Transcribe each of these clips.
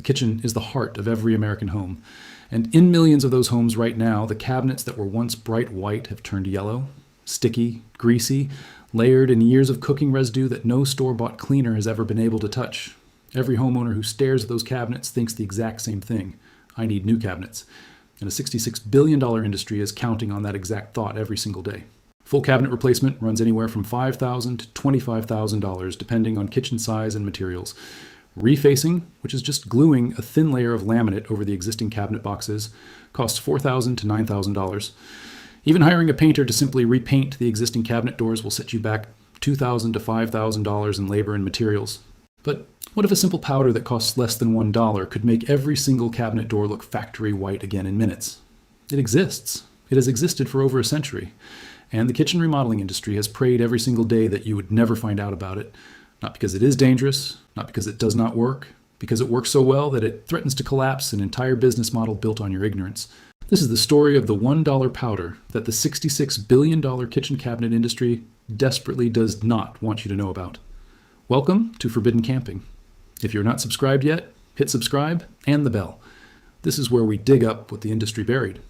kitchen is the heart of every American home. And in millions of those homes right now, the cabinets that were once bright white have turned yellow, sticky, greasy, layered in years of cooking residue that no store-bought cleaner has ever been able to touch. Every homeowner who stares at those cabinets thinks the exact same thing. I need new cabinets. And a $66 billion industry is counting on that exact thought every single day. Full cabinet replacement runs anywhere from $5,000 to $25,000, depending on kitchen size and materials. Refacing, which is just gluing a thin layer of laminate over the existing cabinet boxes, costs $4,000 to $9,000. Even hiring a painter to simply repaint the existing cabinet doors will set you back $2,000 to $5,000 in labor and materials. But what if a simple powder that costs less than $1 could make every single cabinet door look factory white again in minutes? It exists. It has existed for over a century. And the kitchen remodeling industry has prayed every single day that you would never find out about it. Not because it is dangerous, not because it does not work, because it works so well that it threatens to collapse an entire business model built on your ignorance. This is the story of the $1 powder that the $66 billion kitchen cabinet industry desperately does not want you to know about. Welcome to Forbidden Camping. If you're not subscribed yet, hit subscribe and the bell. This is where we dig up what the industry buried.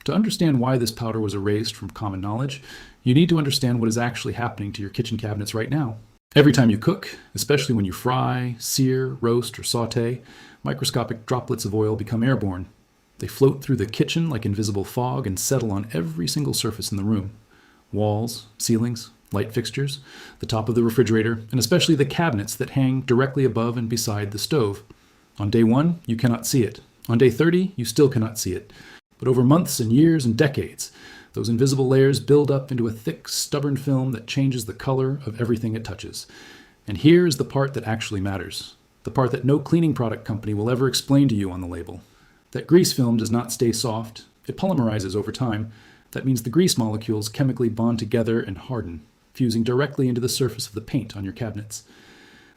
To understand why this powder was erased from common knowledge, you need to understand what is actually happening to your kitchen cabinets right now. Every time you cook, especially when you fry, sear, roast, or saute, microscopic droplets of oil become airborne. They float through the kitchen like invisible fog and settle on every single surface in the room. Walls, ceilings, light fixtures, the top of the refrigerator, and especially the cabinets that hang directly above and beside the stove. On day 1, you cannot see it. On day 30, you still cannot see it. But over months and years and decades, those invisible layers build up into a thick, stubborn film that changes the color of everything it touches. And here is the part that actually matters. The part that no cleaning product company will ever explain to you on the label. That grease film does not stay soft. It polymerizes over time. That means the grease molecules chemically bond together and harden, fusing directly into the surface of the paint on your cabinets.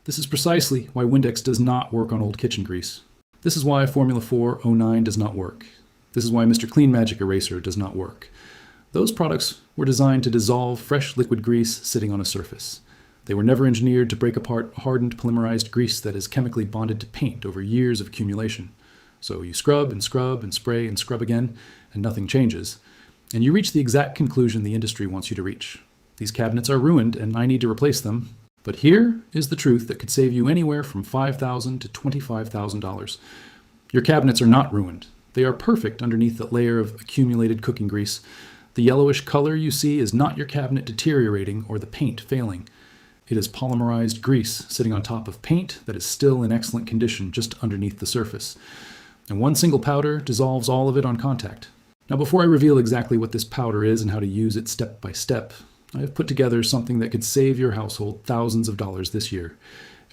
This is precisely why Windex does not work on old kitchen grease. This is why Formula 409 does not work. This is why Mr. Clean Magic Eraser does not work. Those products were designed to dissolve fresh liquid grease sitting on a surface. They were never engineered to break apart hardened polymerized grease that is chemically bonded to paint over years of accumulation. So you scrub and scrub and spray and scrub again, and nothing changes. And you reach the exact conclusion the industry wants you to reach. These cabinets are ruined and I need to replace them. But here is the truth that could save you anywhere from $5,000 to $25,000. Your cabinets are not ruined. They are perfect underneath the layer of accumulated cooking grease. The yellowish color you see is not your cabinet deteriorating or the paint failing. It is polymerized grease sitting on top of paint that is still in excellent condition just underneath the surface. And one single powder dissolves all of it on contact. Now, before I reveal exactly what this powder is and how to use it step by step, I have put together something that could save your household thousands of dollars this year.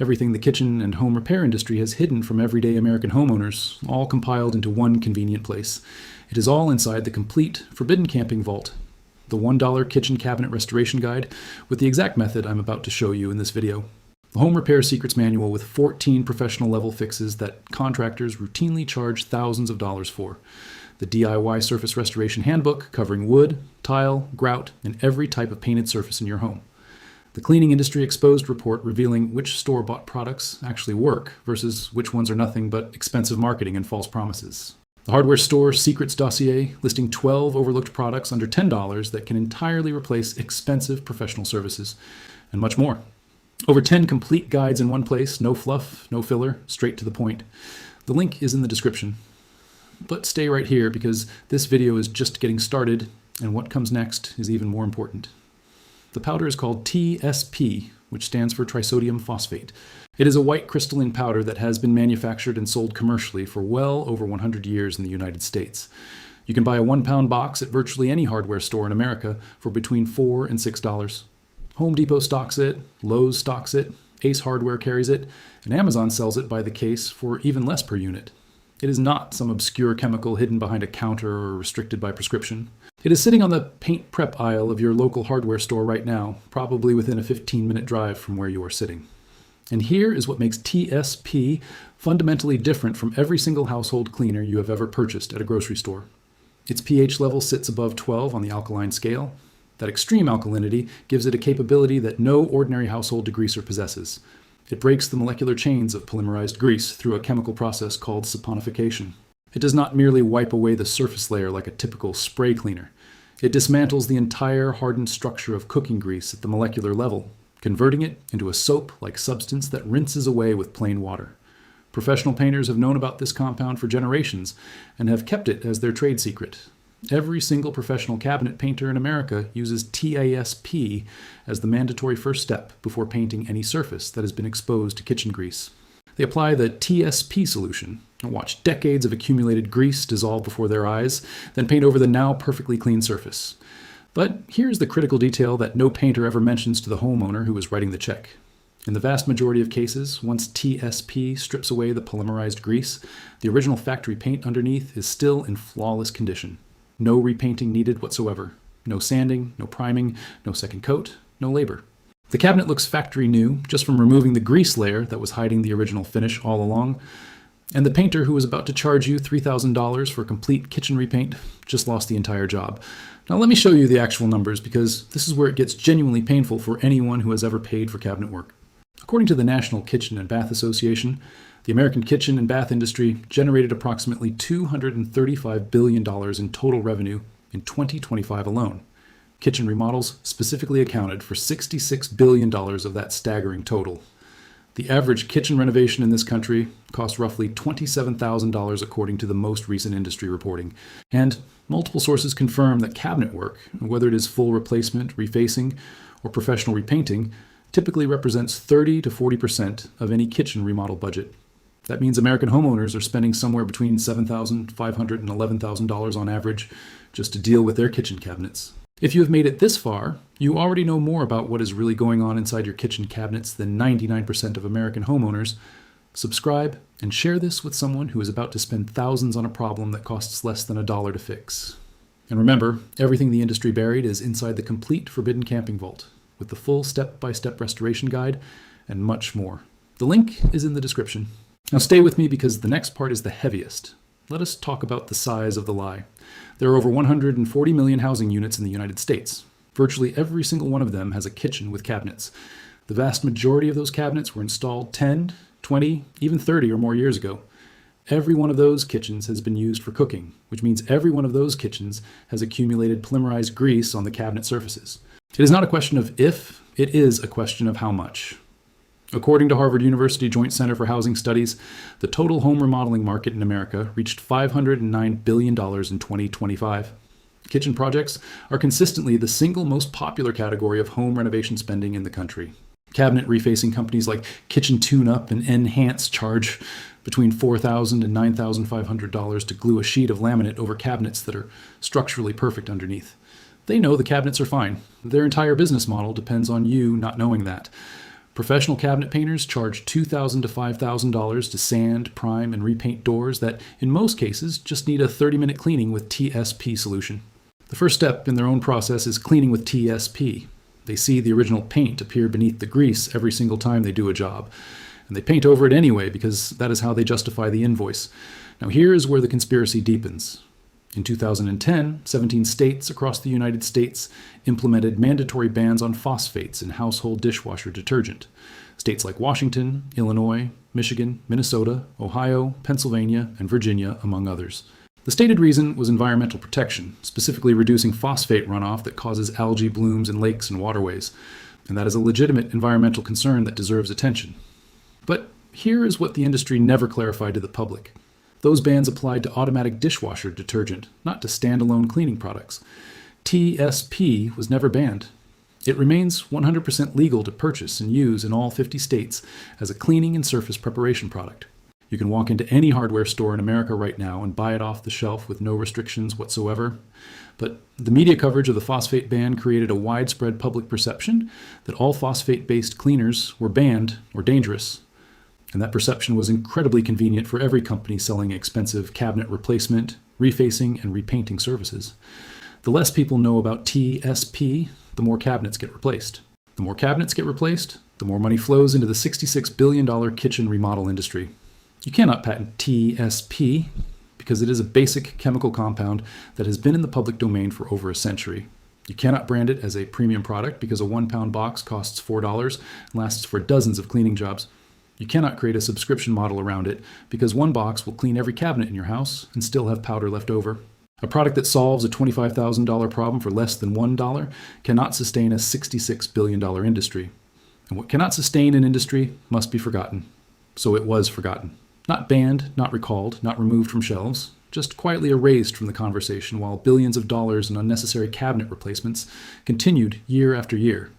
Everything the kitchen and home repair industry has hidden from everyday American homeowners, all compiled into one convenient place. It is all inside the complete Forbidden Camping Vault, the $1 kitchen cabinet restoration guide with the exact method I'm about to show you in this video. The Home Repair Secrets Manual with 14 professional level fixes that contractors routinely charge thousands of dollars for. The DIY Surface Restoration Handbook covering wood, tile, grout, and every type of painted surface in your home. The Cleaning Industry Exposed report revealing which store-bought products actually work versus which ones are nothing but expensive marketing and false promises. The Hardware Store Secrets dossier listing 12 overlooked products under $10 that can entirely replace expensive professional services, and much more. Over 10 complete guides in one place, no fluff, no filler, straight to the point. The link is in the description. But stay right here because this video is just getting started and what comes next is even more important. The powder is called TSP, which stands for Trisodium Phosphate. It is a white crystalline powder that has been manufactured and sold commercially for well over 100 years in the United States. You can buy a 1-pound box at virtually any hardware store in America for between $4 and $6. Home Depot stocks it, Lowe's stocks it, Ace Hardware carries it, and Amazon sells it by the case for even less per unit. It is not some obscure chemical hidden behind a counter or restricted by prescription. It is sitting on the paint prep aisle of your local hardware store right now, probably within a 15-minute drive from where you are sitting. And here is what makes TSP fundamentally different from every single household cleaner you have ever purchased at a grocery store. Its pH level sits above 12 on the alkaline scale. That extreme alkalinity gives it a capability that no ordinary household degreaser possesses. It breaks the molecular chains of polymerized grease through a chemical process called saponification. It does not merely wipe away the surface layer like a typical spray cleaner. It dismantles the entire hardened structure of cooking grease at the molecular level, converting it into a soap-like substance that rinses away with plain water. Professional painters have known about this compound for generations and have kept it as their trade secret. Every single professional cabinet painter in America uses TASP as the mandatory first step before painting any surface that has been exposed to kitchen grease. They apply the TSP solution and watch decades of accumulated grease dissolve before their eyes, then paint over the now perfectly clean surface. But here's the critical detail that no painter ever mentions to the homeowner who is writing the check. In the vast majority of cases, once TSP strips away the polymerized grease, the original factory paint underneath is still in flawless condition. No repainting needed whatsoever. No sanding, no priming, no second coat, no labor. The cabinet looks factory new just from removing the grease layer that was hiding the original finish all along. And the painter who was about to charge you $3,000 for complete kitchen repaint just lost the entire job. Now let me show you the actual numbers because this is where it gets genuinely painful for anyone who has ever paid for cabinet work. According to the National Kitchen and Bath Association, the American kitchen and bath industry generated approximately $235 billion in total revenue in 2025 alone. Kitchen remodels specifically accounted for $66 billion of that staggering total. The average kitchen renovation in this country cost roughly $27,000 according to the most recent industry reporting. And multiple sources confirm that cabinet work, whether it is full replacement, refacing, or professional repainting, typically represents 30 to 40% of any kitchen remodel budget. That means American homeowners are spending somewhere between $7,500 and $11,000 on average just to deal with their kitchen cabinets. If you have made it this far, you already know more about what is really going on inside your kitchen cabinets than 99% of American homeowners. Subscribe and share this with someone who is about to spend thousands on a problem that costs less than $1 to fix. And remember, everything the industry buried is inside the complete Forbidden Camping Vault, with the full step-by-step restoration guide and much more. The link is in the description. Now stay with me because the next part is the heaviest. Let us talk about the size of the lie. There are over 140 million housing units in the United States. Virtually every single one of them has a kitchen with cabinets. The vast majority of those cabinets were installed 10, 20, even 30 or more years ago. Every one of those kitchens has been used for cooking, which means every one of those kitchens has accumulated polymerized grease on the cabinet surfaces. It is not a question of if, it is a question of how much. According to Harvard University Joint Center for Housing Studies, the total home remodeling market in America reached $509 billion in 2025. Kitchen projects are consistently the single most popular category of home renovation spending in the country. Cabinet refacing companies like Kitchen Tune-Up and Enhance charge between $4,000 and $9,500 to glue a sheet of laminate over cabinets that are structurally perfect underneath. They know the cabinets are fine. Their entire business model depends on you not knowing that. Professional cabinet painters charge $2,000 to $5,000 to sand, prime, and repaint doors that, in most cases, just need a 30-minute cleaning with TSP solution. The first step in their own process is cleaning with TSP. They see the original paint appear beneath the grease every single time they do a job. And they paint over it anyway because that is how they justify the invoice. Now here is where the conspiracy deepens. In 2010, 17 states across the United States implemented mandatory bans on phosphates in household dishwasher detergent. States like Washington, Illinois, Michigan, Minnesota, Ohio, Pennsylvania, and Virginia, among others. The stated reason was environmental protection, specifically reducing phosphate runoff that causes algae blooms in lakes and waterways. And that is a legitimate environmental concern that deserves attention. But here is what the industry never clarified to the public. Those bans applied to automatic dishwasher detergent, not to standalone cleaning products. TSP was never banned. It remains 100% legal to purchase and use in all 50 states as a cleaning and surface preparation product. You can walk into any hardware store in America right now and buy it off the shelf with no restrictions whatsoever. But the media coverage of the phosphate ban created a widespread public perception that all phosphate-based cleaners were banned or dangerous. And that perception was incredibly convenient for every company selling expensive cabinet replacement, refacing, and repainting services. The less people know about TSP, the more cabinets get replaced. The more cabinets get replaced, the more money flows into the $66 billion kitchen remodel industry. You cannot patent TSP because it is a basic chemical compound that has been in the public domain for over a century. You cannot brand it as a premium product because a 1-pound box costs $4 and lasts for dozens of cleaning jobs. You cannot create a subscription model around it because one box will clean every cabinet in your house and still have powder left over. A product that solves a $25,000 problem for less than $1 cannot sustain a $66 billion industry. And what cannot sustain an industry must be forgotten. So it was forgotten. Not banned, not recalled, not removed from shelves, just quietly erased from the conversation while billions of dollars in unnecessary cabinet replacements continued year after year.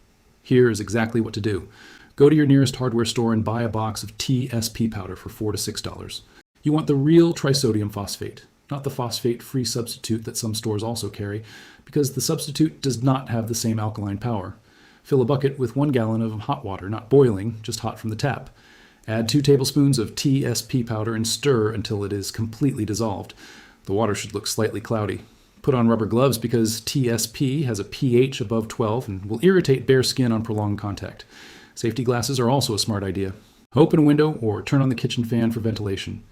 Here is exactly what to do. Go to your nearest hardware store and buy a box of TSP powder for $4 to $6. You want the real Trisodium Phosphate, not the phosphate-free substitute that some stores also carry, because the substitute does not have the same alkaline power. Fill a bucket with 1 gallon of hot water, not boiling, just hot from the tap. Add 2 tablespoons of TSP powder and stir until it is completely dissolved. The water should look slightly cloudy. Put on rubber gloves because TSP has a pH above 12 and will irritate bare skin on prolonged contact. Safety glasses are also a smart idea. Open a window or turn on the kitchen fan for ventilation.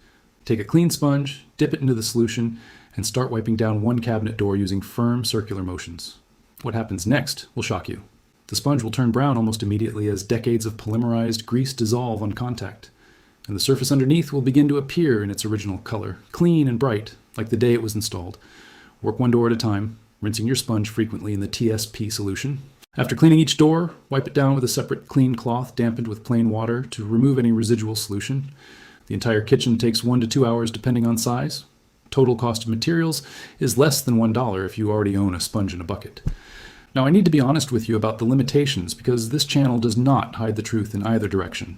Take a clean sponge, dip it into the solution, and start wiping down one cabinet door using firm circular motions. What happens next will shock you. The sponge will turn brown almost immediately as decades of polymerized grease dissolve on contact, and the surface underneath will begin to appear in its original color, clean and bright, like the day it was installed. Work one door at a time, rinsing your sponge frequently in the TSP solution. After cleaning each door, wipe it down with a separate clean cloth dampened with plain water to remove any residual solution. The entire kitchen takes 1 to 2 hours depending on size. Total cost of materials is less than $1 if you already own a sponge and a bucket. Now I need to be honest with you about the limitations because this channel does not hide the truth in either direction.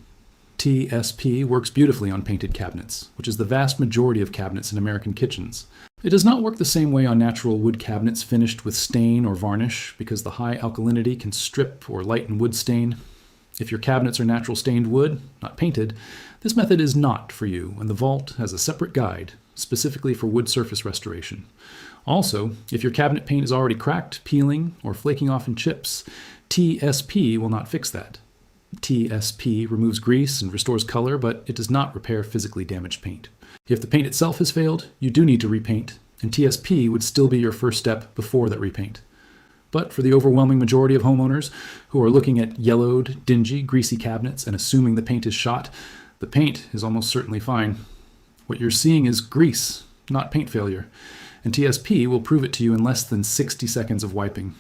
TSP works beautifully on painted cabinets, which is the vast majority of cabinets in American kitchens. It does not work the same way on natural wood cabinets finished with stain or varnish because the high alkalinity can strip or lighten wood stain. If your cabinets are natural stained wood, not painted, this method is not for you, and the Vault has a separate guide, specifically for wood surface restoration. Also, if your cabinet paint is already cracked, peeling, or flaking off in chips, TSP will not fix that. TSP removes grease and restores color, but it does not repair physically damaged paint. If the paint itself has failed, you do need to repaint, and TSP would still be your first step before that repaint. But for the overwhelming majority of homeowners who are looking at yellowed, dingy, greasy cabinets and assuming the paint is shot, the paint is almost certainly fine. What you're seeing is grease, not paint failure, and TSP will prove it to you in less than 60 seconds of wiping.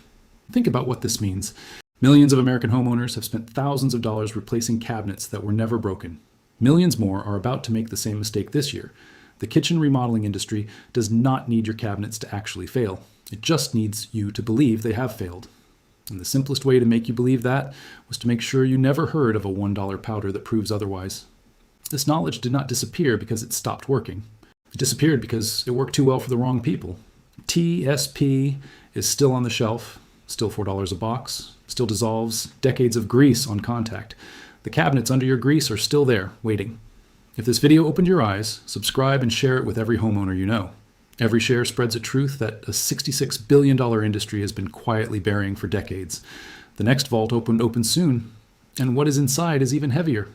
Think about what this means. Millions of American homeowners have spent thousands of dollars replacing cabinets that were never broken. Millions more are about to make the same mistake this year. The kitchen remodeling industry does not need your cabinets to actually fail. It just needs you to believe they have failed. And the simplest way to make you believe that was to make sure you never heard of a $1 powder that proves otherwise. This knowledge did not disappear because it stopped working. It disappeared because it worked too well for the wrong people. TSP is still on the shelf, still $4 a box, still dissolves decades of grease on contact. The cabinets under your grease are still there, waiting. If this video opened your eyes, subscribe and share it with every homeowner you know. Every share spreads a truth that a $66 billion industry has been quietly burying for decades. The next vault opens soon, and what is inside is even heavier.